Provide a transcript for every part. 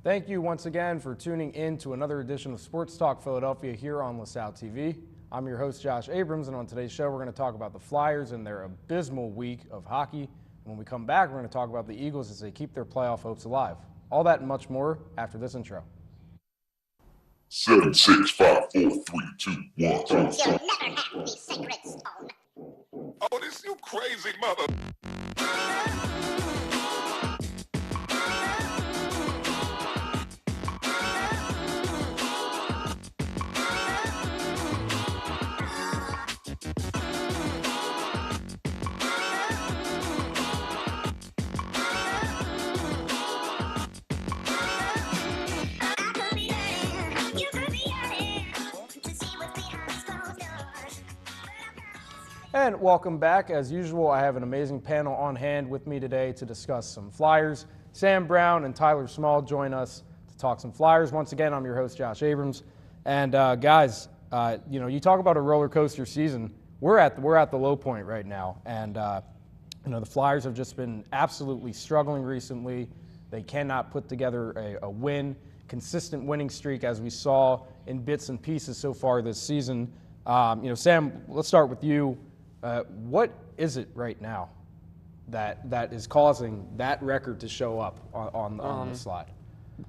Thank you once again for tuning in to another edition of Sports Talk Philadelphia here on LaSalle TV. I'm your host, Josh Abrams, and on today's show, we're going to talk about the Flyers and their abysmal week of hockey. And when we come back, we're going to talk about the Eagles as they keep their playoff hopes alive. All that and much more after this intro. 7, 6, 5, 4, 3, 2, 1. You'll never have the sacred stone. Oh, this you crazy mother. And welcome back. As usual, I have an amazing panel on hand with me today to discuss some Flyers. Sam Brown and Tyler Small join us to talk some Flyers. Once again, I'm your host, Josh Abrams. And guys, you talk about a roller coaster season. We're at the low point right now, and the Flyers have just been absolutely struggling recently. They cannot put together a consistent winning streak, as we saw in bits and pieces so far this season. Sam, let's start with you. What is it right now that is causing that record to show up on the slide?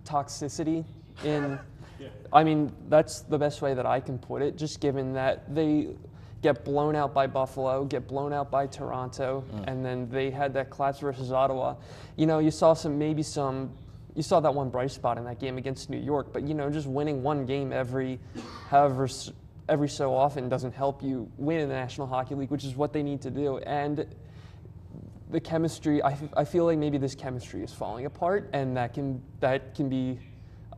Toxicity I mean, that's the best way that I can put it, just given that they get blown out by Buffalo, get blown out by Toronto, and then they had that collapse versus Ottawa. You saw you saw that one bright spot in that game against New York, but just winning one game every so often doesn't help you win in the National Hockey League, which is what they need to do. And the chemistry, I feel like maybe this chemistry is falling apart, and that can be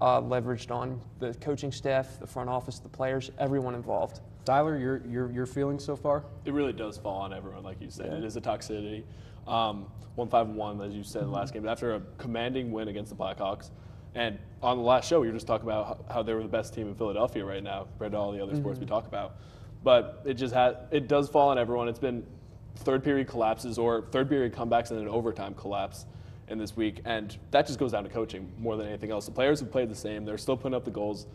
leveraged on the coaching staff, the front office, the players, everyone involved. Tyler, your feelings so far? It really does fall on everyone, like you said. Yeah. It is a toxicity. 1-5-1, as you said in the last game. After a commanding win against the Blackhawks, and on the last show, we were just talking about how they were the best team in Philadelphia right now compared to all the other sports we talk about. But it does fall on everyone. It's been third period collapses or third period comebacks and an overtime collapse in this week, and that just goes down to coaching more than anything else. The players have played the same. They're still putting up the goals.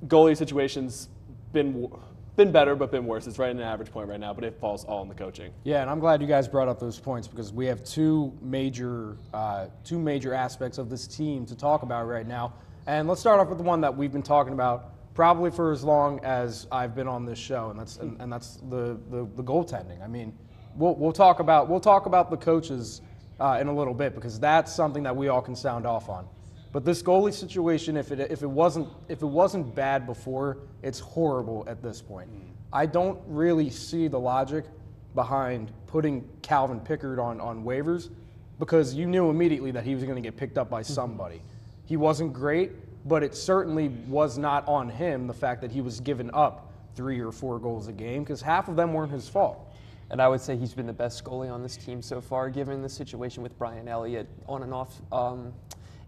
Goalie situations been better, but been worse. It's right in an average point right now, but it falls all in the coaching. Yeah, and I'm glad you guys brought up those points because we have two major aspects of this team to talk about right now. And let's start off with the one that we've been talking about probably for as long as I've been on this show, and that's the goaltending. I mean, we'll talk about the coaches in a little bit because that's something that we all can sound off on. But this goalie situation, if it wasn't bad before, it's horrible at this point. I don't really see the logic behind putting Calvin Pickard on waivers because you knew immediately that he was going to get picked up by somebody. He wasn't great, but it certainly was not on him, the fact that he was giving up 3 or 4 goals a game because half of them weren't his fault. And I would say he's been the best goalie on this team so far, given the situation with Brian Elliott on and off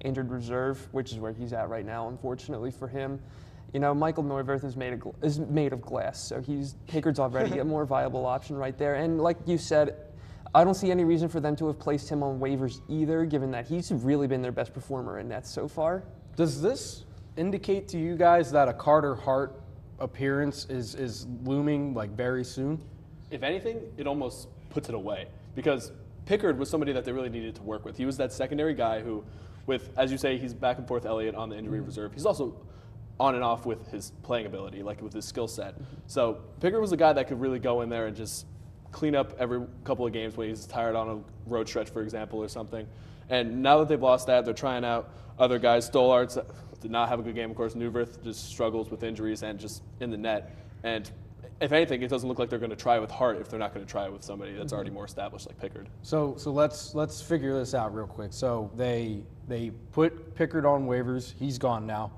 injured reserve, which is where he's at right now, unfortunately for him. Michael Neuwirth is made of glass, so Pickard's already a more viable option right there. And like you said, I don't see any reason for them to have placed him on waivers either, given that he's really been their best performer in nets so far. Does this indicate to you guys that a Carter Hart appearance is looming very soon? If anything, it almost puts it away because Pickard was somebody that they really needed to work with. He was that secondary guy who, as you say, he's back and forth Elliott on the injury reserve. He's also on and off with his playing ability, with his skill set. So Pickard was a guy that could really go in there and just clean up every couple of games when he's tired on a road stretch, for example, or something. And now that they've lost that, they're trying out other guys. Stolarz did not have a good game, of course. Neuwirth just struggles with injuries and just in the net. And if anything, it doesn't look like they're going to try with Hart if they're not going to try with somebody that's already more established like Pickard. So let's figure this out real quick. So they put Pickard on waivers. He's gone now.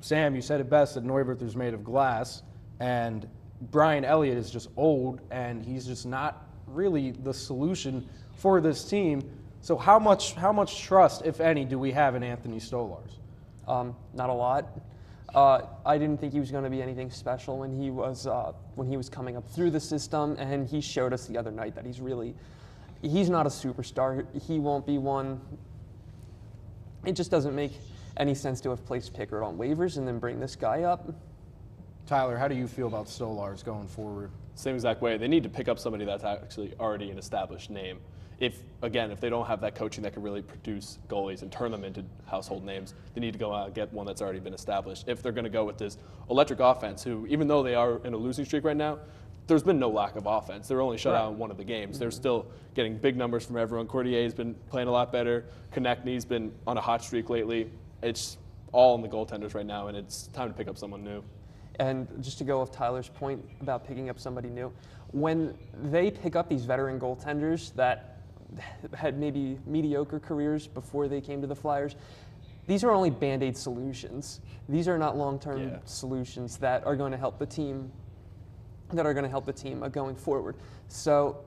Sam, you said it best that Neuwirth is made of glass, and Brian Elliott is just old, and he's just not really the solution for this team. So how much trust, if any, do we have in Anthony Stolarz? Not a lot. I didn't think he was going to be anything special when he was coming up through the system, and he showed us the other night that he's not a superstar. He won't be one it just doesn't make any sense to have placed Pickard on waivers and then bring this guy up. Tyler, how do you feel about Stolars going forward? Same exact way. They need to pick up somebody that's actually already an established name. If they don't have that coaching that can really produce goalies and turn them into household names, they need to go out and get one that's already been established. If they're going to go with this electric offense, who, even though they are in a losing streak right now, there's been no lack of offense. They're only shut out in one of the games. They're still getting big numbers from everyone. Cortier's been playing a lot better. Konechny's been on a hot streak lately. It's all in the goaltenders right now, and it's time to pick up someone new. And just to go off Tyler's point about picking up somebody new, when they pick up these veteran goaltenders that had maybe mediocre careers before they came to the Flyers, these are only Band-Aid solutions. These are not long-term solutions that are going to help the team going forward. So,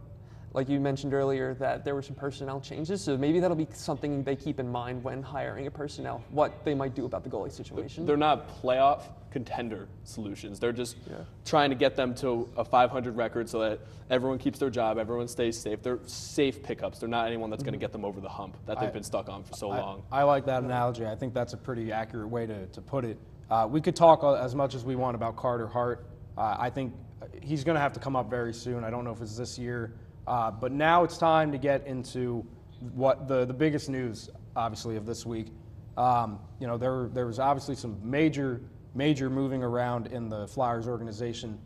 like you mentioned earlier, that there were some personnel changes, so maybe that'll be something they keep in mind when hiring a personnel, what they might do about the goalie situation. They're not playoff contender solutions. They're just trying to get them to a 500 record so that everyone keeps their job, everyone stays safe. They're safe pickups. They're not anyone that's going to get them over the hump that they've been stuck on for so long. I like that analogy. I think that's a pretty accurate way to put it. We could talk as much as we want about Carter Hart. I think he's going to have to come up very soon. I don't know if it's this year. But now it's time to get into what the biggest news, obviously, of this week. There was obviously some major moving around in the Flyers organization.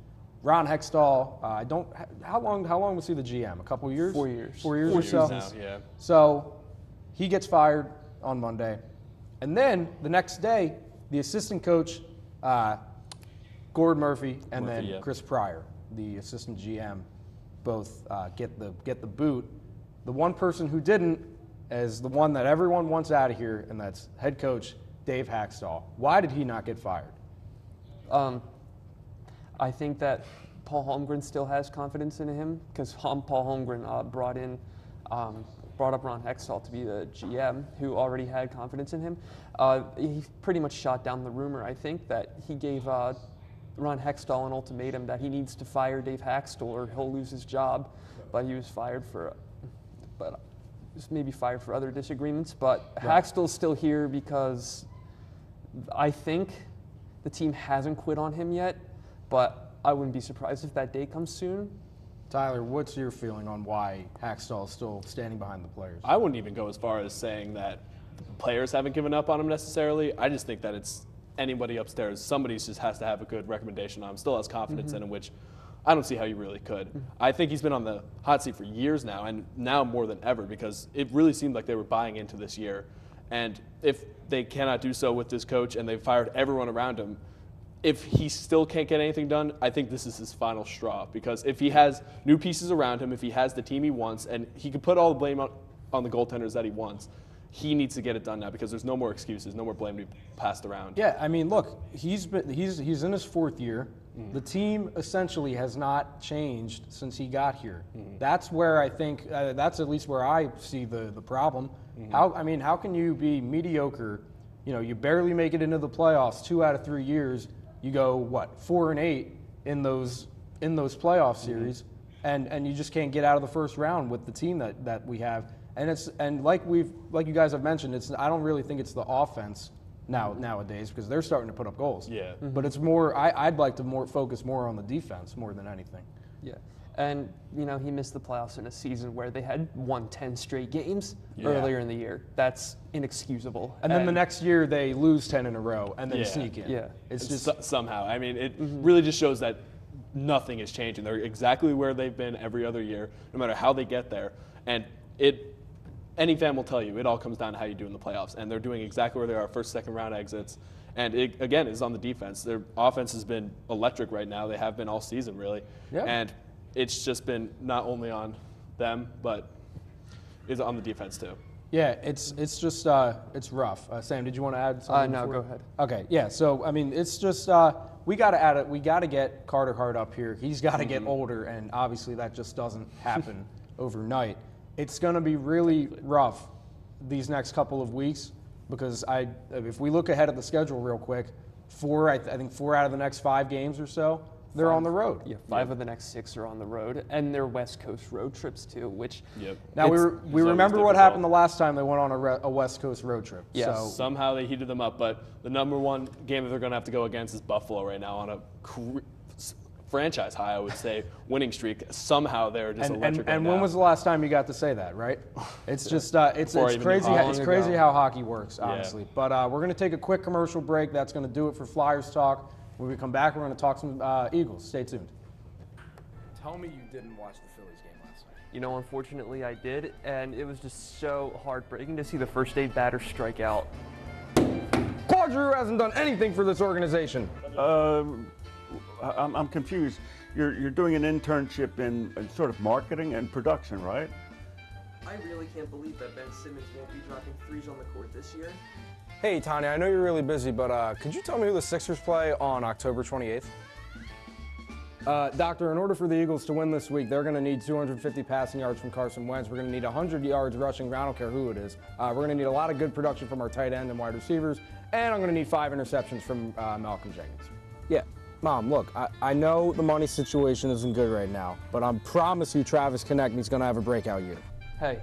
Ron Hextall, how long was he the GM? A couple years? 4 years. 4 years 4 or years so. now, yeah. So he gets fired on Monday, and then the next day, the assistant coach, Gord Murphy, and then Chris Pryor, the assistant GM, both get the boot. The one person who didn't is the one that everyone wants out of here, and that's head coach Dave Hextall. Why did he not get fired? I think that Paul Holmgren still has confidence in him because Paul Holmgren brought up Ron Hextall to be the GM, who already had confidence in him. He pretty much shot down the rumor, I think, that he gave Ron Hextall an ultimatum that he needs to fire Dave Hextall or he'll lose his job. But he was fired maybe fired for other disagreements. But Hextall's still here because I think the team hasn't quit on him yet. But I wouldn't be surprised if that day comes soon. Tyler, what's your feeling on why Hextall is still standing behind the players? I wouldn't even go as far as saying that the players haven't given up on him necessarily. I just think that it's anybody upstairs, somebody just has to have a good recommendation on him, still has confidence in him, which I don't see how you really could. I think he's been on the hot seat for years now, and now more than ever, because it really seemed like they were buying into this year. And if they cannot do so with this coach and they've fired everyone around him, if he still can't get anything done, I think this is his final straw. Because if he has new pieces around him, if he has the team he wants, and he can put all the blame on the goaltenders that he wants, he needs to get it done now because there's no more excuses, no more blame to be passed around. Yeah, I mean, look, he's in his fourth year. The team essentially has not changed since he got here. That's where I think that's at least where I see the problem. How can you be mediocre? You barely make it into the playoffs 2 out of 3 years. You go 4-8 in those playoff series, and you just can't get out of the first round with the team that we have. And like you guys have mentioned, I don't really think it's the offense nowadays because they're starting to put up goals. Yeah. But it's more. I'd like to focus more on the defense more than anything. Yeah. And, he missed the playoffs in a season where they had won 10 straight games earlier in the year. That's inexcusable. And then the next year they lose 10 in a row and then Yeah. sneak in. Yeah. It's just somehow. I mean, it really just shows that nothing is changing. They're exactly where they've been every other year, no matter how they get there. And any fan will tell you, it all comes down to how you do in the playoffs. And they're doing exactly where they are, first, second round exits. And it, again, is on the defense. Their offense has been electric right now. They have been all season, really. Yeah. And it's just been not only on them, but it's on the defense, too. Yeah, it's just it's rough. Sam, did you want to add something? No, before? go ahead. Okay, yeah. So it's just we got to add it. We got to get Carter Hart up here. He's got to get older, and obviously that just doesn't happen overnight. It's going to be really rough these next couple of weeks because if we look ahead at the schedule real quick, I think 4 out of the next 5 games or so, they're on the road. Yeah, 5 of the next 6 are on the road, and they're West Coast road trips too, which Now we always remember what difficult. happened the last time they went on a West Coast road trip. Yes. So Somehow they heated them up, but the number one game that they're going to have to go against is Buffalo right now on a franchise high, I would say, winning streak. Somehow they're just electric. and right when now. was the last time you got to say that, right? It's just it's Before I even knew crazy. hockey. It's crazy how hockey works, honestly. But we're going to take a quick commercial break. That's going to do it for Flyers talk. When we come back, we're going to talk some Eagles. Stay tuned. Tell me you didn't watch the Phillies game last night. You know, unfortunately I did, and it was just so heartbreaking to see the first 8 batters strike out. Claude Giroux hasn't done anything for this organization. I'm confused. You're doing an internship in sort of marketing and production, right? I really can't believe that Ben Simmons won't be dropping 3s on the court this year. Hey, Tanya, I know you're really busy, but could you tell me who the Sixers play on October 28th? Doctor, in order for the Eagles to win this week, they're going to need 250 passing yards from Carson Wentz. We're going to need 100 yards rushing. I don't care who it is. We're going to need a lot of good production from our tight end and wide receivers, and I'm going to need 5 interceptions from Malcolm Jenkins. Yeah, Mom, look, I know the money situation isn't good right now, but I promise you Travis Konechny's going to have a breakout year. Hey,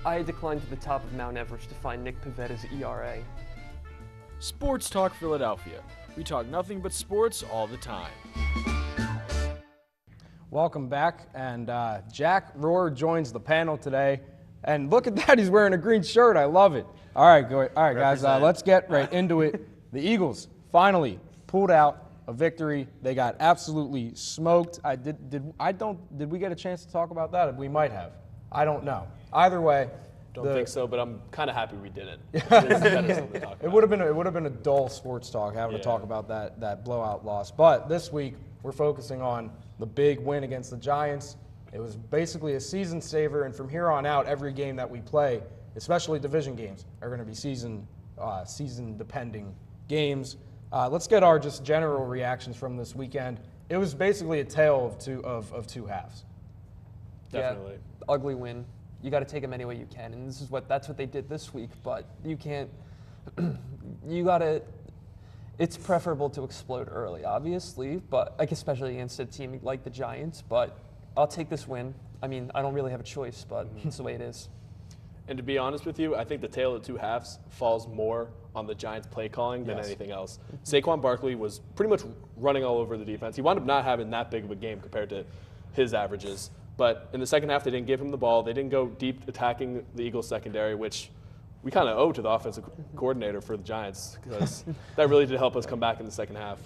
I declined to the top of Mount Everest to find Nick Pavetta's ERA. Sports Talk Philadelphia. We talk nothing but sports all the time. Welcome back, and Jack Rohr joins the panel today. And look at that, he's wearing a green shirt. I love it. All right, guys, let's get right into it. The Eagles finally pulled out a victory. They got absolutely smoked. Did we get a chance to talk about that? We might have. I don't know. Either way, Don't think so, but I'm kind of happy we didn't. it would have been a dull sports talk having to talk about that blowout loss. But this week we're focusing on the big win against the Giants. It was basically a season saver, and from here on out, every game that we play, especially division games, are going to be season depending games. Let's get our just general reactions from this weekend. It was basically a tale of two halves. Definitely. Yeah, ugly win. You got to take them any way you can, and that's what they did this week. But you can't. You got to. It's preferable to explode early, obviously, but like especially against a team like the Giants. But I'll take this win. I mean, I don't really have a choice, but it's the way it is. And to be honest with you, I think the tale of 2 halves falls more on the Giants' play calling than anything else. Saquon Barkley was pretty much running all over the defense. He wound up not having that big of a game compared to his averages. But in the second half, they didn't give him the ball. They didn't go deep attacking the Eagles secondary, which we kind of owe to the offensive coordinator for the Giants, because that really did help us come back in the second half.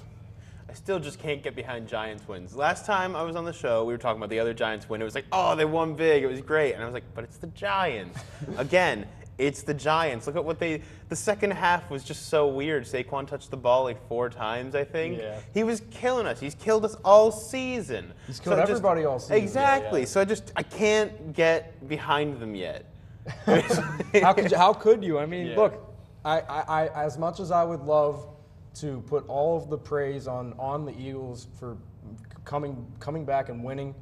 I still just can't get behind Giants wins. Last time I was on the show, we were talking about the other Giants win. It was like, oh, they won big. It was great. And I was like, but it's the Giants. Again, it's the Giants. Look at what the second half was just so weird. Saquon touched the ball like 4 times, I think. Yeah. He was killing us. He's killed us all season. He's killed everybody all season. Exactly. Yeah. So I can't get behind them yet. How could you? I mean, Yeah. look, I as much as I would love to put all of the praise on the Eagles for coming back and winning,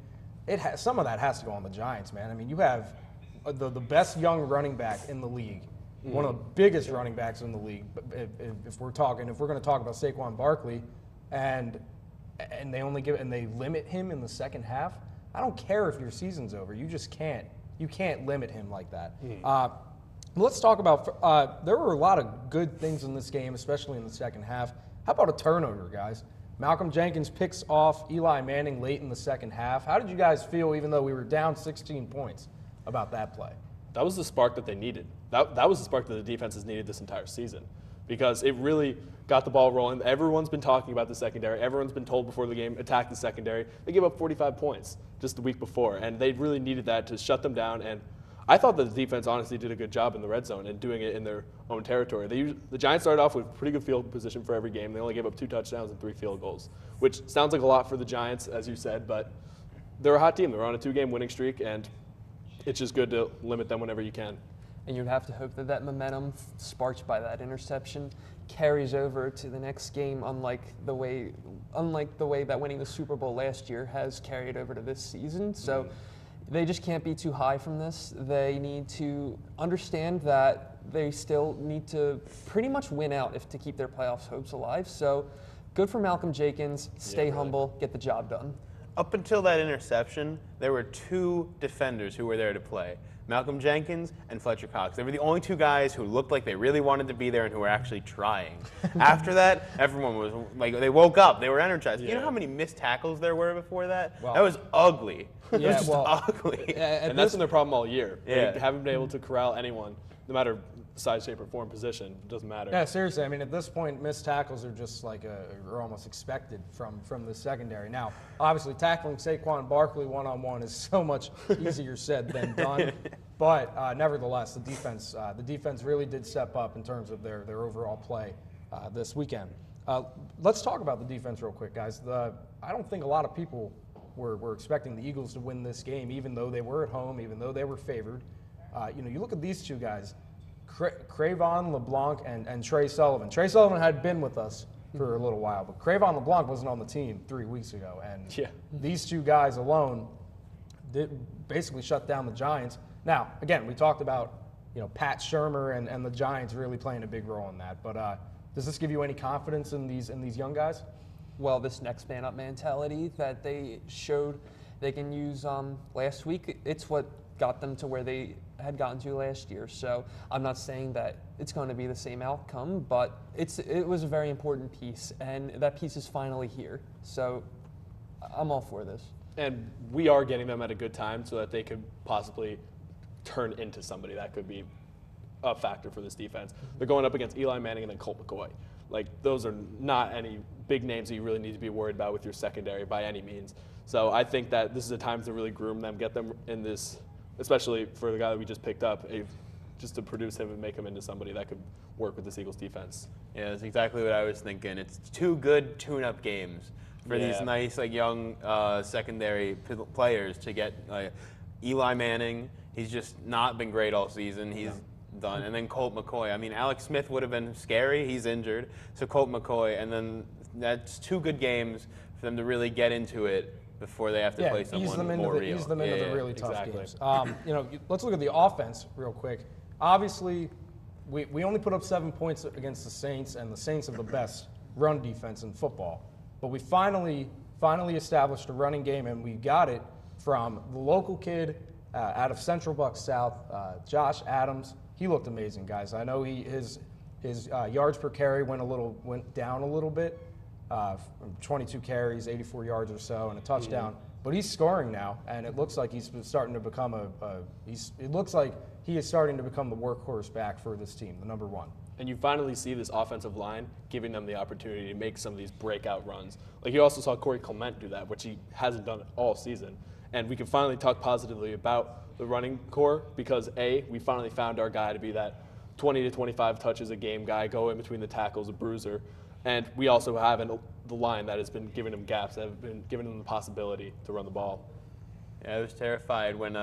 some of that has to go on the Giants, man. I mean, you have the best young running back in the league, one of the biggest running backs in the league. If we're going to talk about Saquon Barkley, and they limit him in the second half, I don't care if your season's over. You just can't. You can't limit him like that. Let's talk about, there were a lot of good things in this game, especially in the second half. How about a turnover, guys? Malcolm Jenkins picks off Eli Manning late in the second half. How did you guys feel, even though we were down 16 points, about that play? That was the spark that they needed. That was the spark that the defense has needed this entire season, because it really got the ball rolling. Everyone's been talking about the secondary. Everyone's been told before the game, attack the secondary. They gave up 45 points just the week before, and they really needed that to shut them down. And I thought that the defense honestly did a good job in the red zone and doing it in their own territory. The Giants started off with pretty good field position for every game. They only gave up 2 touchdowns and 3 field goals, which sounds like a lot for the Giants, as you said, but they're a hot team. They're on a 2-game winning streak, and it's just good to limit them whenever you can. And you'd have to hope that momentum sparked by that interception carries over to the next game, unlike the way that winning the Super Bowl last year has carried over to this season. So they just can't be too high from this. They need to understand that they still need to pretty much win out to keep their playoffs hopes alive. So good for Malcolm Jenkins. Stay really. humble, get the job done. Up until that interception, there were two defenders who were there to play. Malcolm Jenkins and Fletcher Cox. They were the only two guys who looked like they really wanted to be there and who were actually trying. After that, everyone was like, they woke up, they were energized. You know how many missed tackles there were before that? Well, that was ugly. It yeah, was just well, ugly. And that's been their problem all year. Yeah. They haven't been able to corral anyone, no matter size, shape, or form, position. It doesn't matter. Yeah, seriously. I mean, at this point, missed tackles are just like are almost expected from the secondary. Now, obviously, tackling Saquon Barkley one-on-one is so much easier said than done. But nevertheless, the defense really did step up in terms of their overall play this weekend. Let's talk about the defense real quick, guys. I don't think a lot of people were expecting the Eagles to win this game, even though they were at home, even though they were favored. You look at these two guys. Crayvon LeBlanc and Trey Sullivan. Trey Sullivan had been with us for a little while, but Crayvon LeBlanc wasn't on the team 3 weeks ago. And these two guys alone did basically shut down the Giants. Now, again, we talked about Pat Shurmur and the Giants really playing a big role in that. But does this give you any confidence in these young guys? Well, this next man up mentality that they showed they can use last week, it's what got them to where they had gotten to last year. So I'm not saying that it's going to be the same outcome, but it was a very important piece, and that piece is finally here. So I'm all for this. And we are getting them at a good time so that they could possibly turn into somebody that could be a factor for this defense. They're going up against Eli Manning and then Colt McCoy. Like, those are not any big names that you really need to be worried about with your secondary by any means. So I think that this is a time to really groom them, get them in this, especially for the guy that we just picked up, just to produce him and make him into somebody that could work with this Eagles defense. Yeah, that's exactly what I was thinking. It's two good tune-up games for these nice, young secondary players to get. Eli Manning, he's just not been great all season. He's done. And then Colt McCoy. I mean, Alex Smith would have been scary. He's injured. So Colt McCoy. And then that's two good games for them to really get into it before they have to play someone more real. Ease them into the really tough games. Let's look at the offense real quick. Obviously, we only put up 7 points against the Saints, and the Saints have the best run defense in football. But we finally established a running game, and we got it from the local kid out of Central Bucks South, Josh Adams. He looked amazing, guys. I know his yards per carry went down a little bit, from 22 carries, 84 yards or so, and a touchdown. But he's scoring now, and it looks like he's starting to become it looks like he is starting to become the workhorse back for this team, the number one. And you finally see this offensive line giving them the opportunity to make some of these breakout runs. Like, you also saw Corey Clement do that, which he hasn't done all season. And we can finally talk positively about the running core because, A, we finally found our guy to be that 20 to 25 touches a game guy, go in between the tackles, a bruiser. And we also have the line that has been giving him gaps, that have been giving him the possibility to run the ball. Yeah, I was terrified when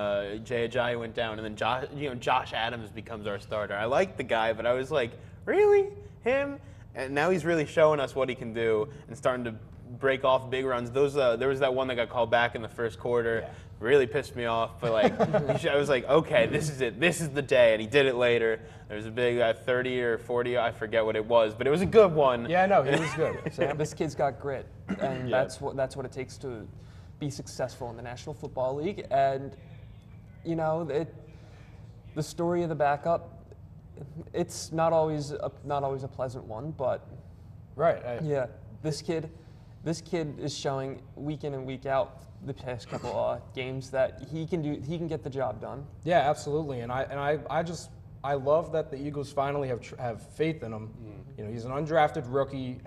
Jay Ajayi went down, and then Josh Adams becomes our starter. I liked the guy, but I was like, really? Him? And now he's really showing us what he can do and starting to break off big runs. There was that one that got called back in the first quarter. Yeah. Really pissed me off, but I was like, okay, this is it. This is the day, and he did it later. There was a big 30 or 40, I forget what it was, but it was a good one. Yeah, no, he was good. This kid's got grit, and that's what it takes to be successful in the National Football League. And the story of the backup, it's not always a pleasant one, but this kid is showing week in and week out the past couple games that he can get the job done. Yeah, absolutely. And I love that the Eagles finally have faith in him. He's an undrafted rookie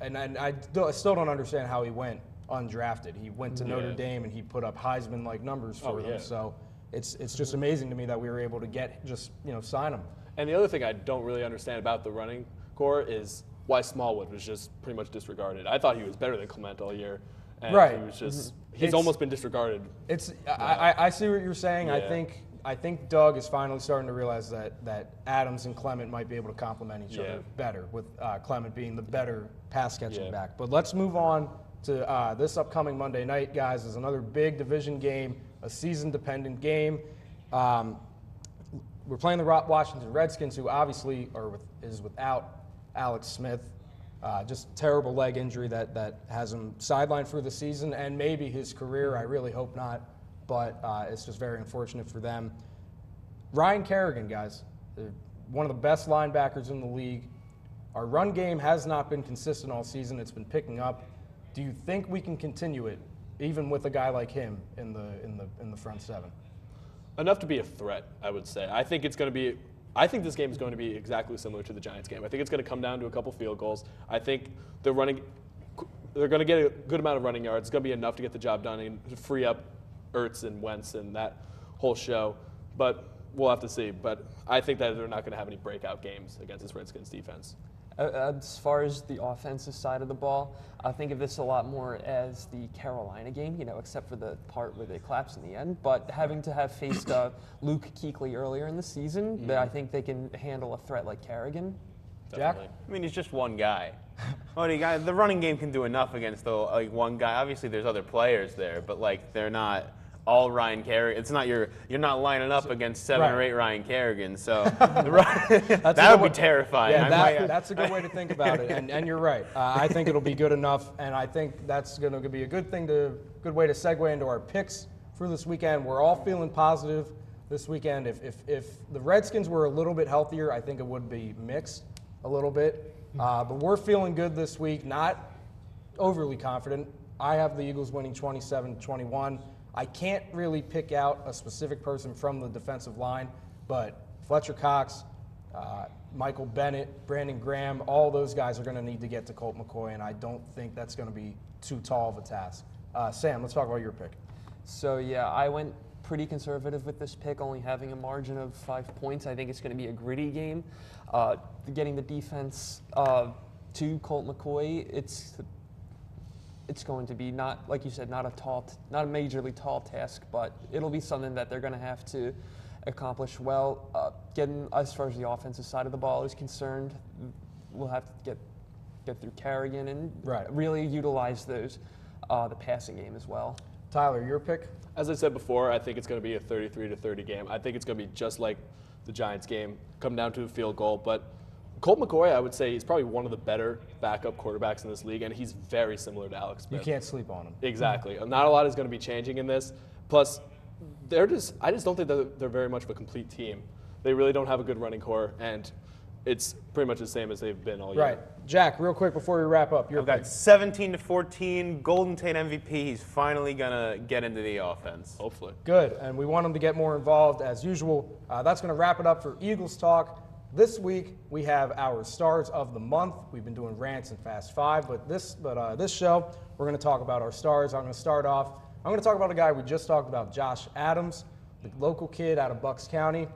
and I still don't understand how he went undrafted. He went to Notre Dame and he put up Heisman-like numbers for them. So it's just amazing to me that we were able to sign him. And the other thing I don't really understand about the running core is why Smallwood was just pretty much disregarded. I thought he was better than Clement all year. And right. He was just he's almost been disregarded. I see what you're saying. Yeah. I think Doug is finally starting to realize that Adams and Clement might be able to complement each other better, with Clement being the better pass catching back. But let's move on to this upcoming Monday night, guys. Is another big division game, a season-dependent game. We're playing the Washington Redskins, who obviously is without Alex Smith. Just terrible leg injury that has him sidelined for the season and maybe his career. I really hope not, but it's just very unfortunate for them. Ryan Kerrigan, guys, one of the best linebackers in the league. Our run game has not been consistent all season. It's been picking up. Do you think we can continue it, even with a guy like him in the front seven? Enough to be a threat, I would say. I think this game is going to be exactly similar to the Giants game. I think it's going to come down to a couple field goals. I think they're going to get a good amount of running yards. It's going to be enough to get the job done and free up Ertz and Wentz and that whole show. But we'll have to see. But I think that they're not going to have any breakout games against this Redskins defense. As far as the offensive side of the ball, I think of this a lot more as the Carolina game, except for the part where they collapsed in the end. But having to have faced Luke Kuechly earlier in the season, I think they can handle a threat like Kerrigan. Jack? I mean, he's just one guy. The running game can do enough against one guy. Obviously, there's other players there, but they're not all Ryan Kerrigan. It's not you're not lining up against 7 or 8 Ryan Kerrigan. So that would be terrifying. Yeah, that's a good way to think about it. And you're right. I think it'll be good enough, and I think that's going to be a good good way to segue into our picks for this weekend. We're all feeling positive this weekend. If the Redskins were a little bit healthier, I think it would be mixed a little bit. But we're feeling good this week. Not overly confident. I have the Eagles winning 27-21. I can't really pick out a specific person from the defensive line, but Fletcher Cox, Michael Bennett, Brandon Graham, all those guys are going to need to get to Colt McCoy, and I don't think that's going to be too tall of a task. Sam, let's talk about your pick. So, yeah, I went pretty conservative with this pick, only having a margin of 5 points. I think it's going to be a gritty game. Getting the defense to Colt McCoy, it's going to be not, like you said, not a majorly tall task, but it'll be something that they're going to have to accomplish well. Getting as far as the offensive side of the ball is concerned, we'll have to get through Kerrigan and really utilize the passing game as well. Tyler, your pick? As I said before, I think it's going to be a 33-30 game. I think it's going to be just like the Giants game, come down to a field goal, but Colt McCoy, I would say, is probably one of the better backup quarterbacks in this league, and he's very similar to Alex Smith. You can't sleep on him. Exactly. Not a lot is going to be changing in this. Plus, I just don't think that they're very much of a complete team. They really don't have a good running core, and it's pretty much the same as they've been all year. Right. Jack, real quick before we wrap up, your I've got 17-14, Golden Tate MVP. He's finally going to get into the offense. Hopefully. Good, and we want him to get more involved as usual. That's going to wrap it up for Eagles Talk. This week, we have our stars of the month. We've been doing rants and Fast Five, but this show, we're going to talk about our stars. I'm going to start off. I'm going to talk about a guy we just talked about, Josh Adams, the local kid out of Bucks County.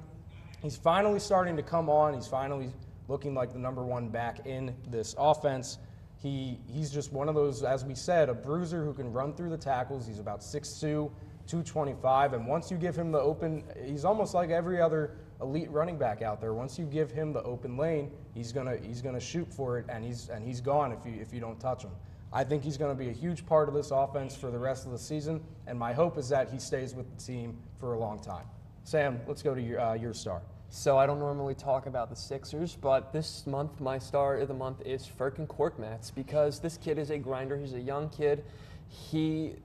He's finally starting to come on. He's finally looking like the number one back in this offense. He's just one of those, as we said, a bruiser who can run through the tackles. He's about 6'2", 225, and once you give him the open, he's almost like every other elite running back out there. Once you give him the open lane, he's gonna shoot for it, and he's gone if you don't touch him. I think he's going to be a huge part of this offense for the rest of the season, and my hope is that he stays with the team for a long time. Sam, let's go to your star. So I don't normally talk about the Sixers, but this month my star of the month is Furkan Korkmaz, because this kid is a grinder. He's a young kid. He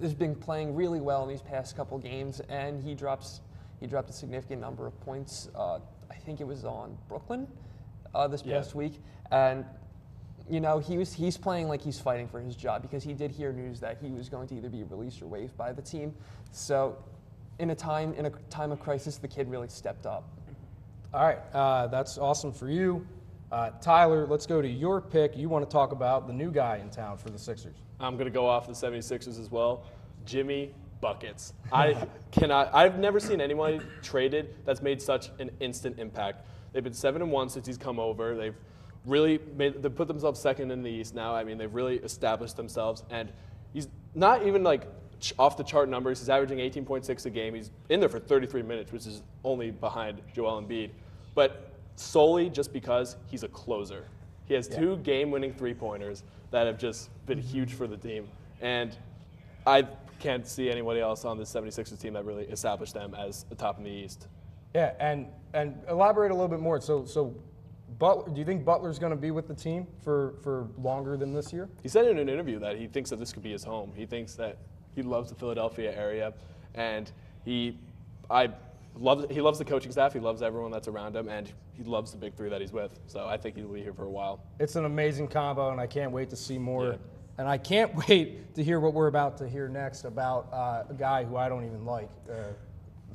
has been playing really well in these past couple games, and he dropped a significant number of points. I think it was on Brooklyn this past week, and he's playing like he's fighting for his job, because he did hear news that he was going to either be released or waived by the team. So in a time of crisis, the kid really stepped up. All right, that's awesome for you. Tyler, let's go to your pick. You want to talk about the new guy in town for the Sixers. I'm going to go off the 76ers as well, Jimmy Buckets. I've never seen anyone traded that's made such an instant impact. They've been 7-1 since he's come over. They've put themselves second in the East now. I mean, they've really established themselves, and he's not even like off the chart numbers. He's averaging 18.6 a game. He's in there for 33 minutes, which is only behind Joel Embiid, but solely just because he's a closer. He has 2 game-winning three-pointers that have just been huge for the team, and I can't see anybody else on this 76ers team that really established them as the top in the East. Yeah, and elaborate a little bit more. So Butler, do you think Butler's going to be with the team for longer than this year? He said in an interview that he thinks that this could be his home. He thinks that he loves the Philadelphia area, and he loves the coaching staff. He loves everyone that's around him, and he loves the big three that he's with. So I think he'll be here for a while. It's an amazing combo, and I can't wait to see more. Yeah. And I can't wait to hear what we're about to hear next about a guy who I don't even like,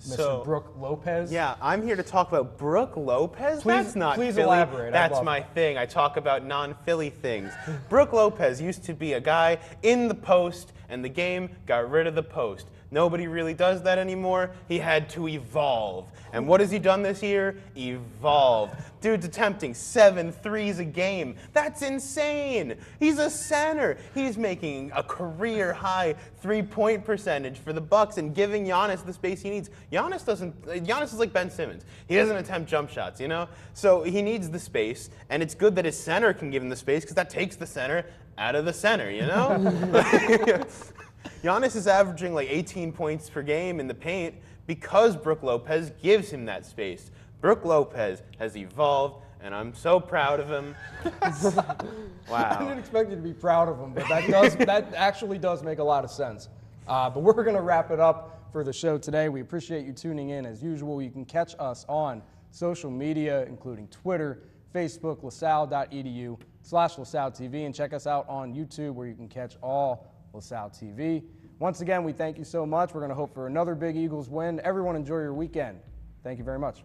Mr. Brook Lopez. Yeah, I'm here to talk about Brook Lopez. That's not please Philly. elaborate. That's my thing. I talk about non-Philly things. Brook Lopez used to be a guy in the post, and the game got rid of the post. Nobody really does that anymore. He had to evolve. And what has he done this year? Evolved. Dude's attempting 7 threes a game. That's insane. He's a center. He's making a career-high three-point percentage for the Bucks and giving Giannis the space he needs. Giannis is like Ben Simmons. He doesn't attempt jump shots, you know? So he needs the space, and it's good that his center can give him the space because that takes the center out of the center, you know? Giannis is averaging like 18 points per game in the paint because Brook Lopez gives him that space. Brook Lopez has evolved, and I'm so proud of him. I didn't Wow. expect you to be proud of him, but that actually does make a lot of sense. But we're going to wrap it up for the show today. We appreciate you tuning in. As usual, you can catch us on social media, including Twitter, Facebook, lasalle.edu/LaSalleTV, and check us out on YouTube, where you can catch all LaSalle TV. Once again, we thank you so much. We're going to hope for another big Eagles win. Everyone enjoy your weekend. Thank you very much.